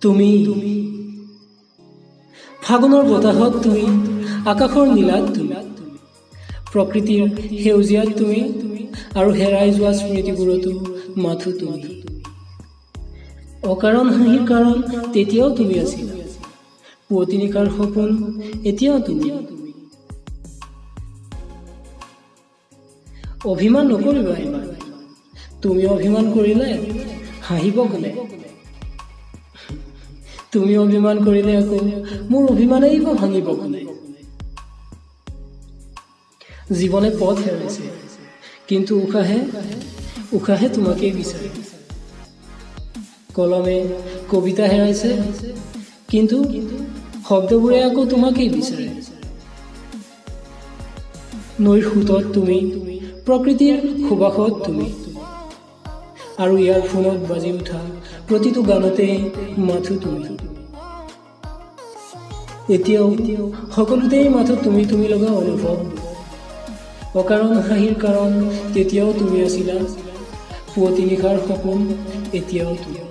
তুমি ফাগুনৰ বতাহত তুমি, আকাশৰ নীলাত তুমি, প্ৰকৃতিৰ সেউজীয়াত তুমি, আৰু হেৰাই যোৱা স্মৃতিবোৰতো মাথো তুমি। অকাৰণ হাঁহিৰ কাৰণ তেতিয়াও তুমি আছিলা, পুৱতি নিশাৰ সপোন এতিয়াও তুমি। অভিমান নকৰিবা ইমান, তুমি অভিমান কৰিলে হাঁহিব কোনে? তুমি অভিমান কৰিলে আকৌ মোৰ অভিমানেই বা ভাঙিব কোনে? জীৱনে পথ হেৰাইছে, কিন্তু উশাহে উশাহে তোমাকেই বিচাৰে। কলমে কবিতা হেৰাইছে, কিন্তু শব্দবোৰে আকৌ তোমাকেই বিচাৰে। নৈৰ সোঁতত তুমি, প্ৰকৃতিৰ সুবাসত তুমি, আৰু ইয়াৰ ফোনত বাজি উঠা প্ৰতিটো গানতেই মাথো তুমি। এতিয়াও সকলোতেই মাথো তুমি তুমি লগা অনুভৱ। অকাৰণ হাঁহিৰ কাৰণ তেতিয়াও তুমি আছিলা, পুৱতি নিশাৰ সপোন এতিয়াও তুমি।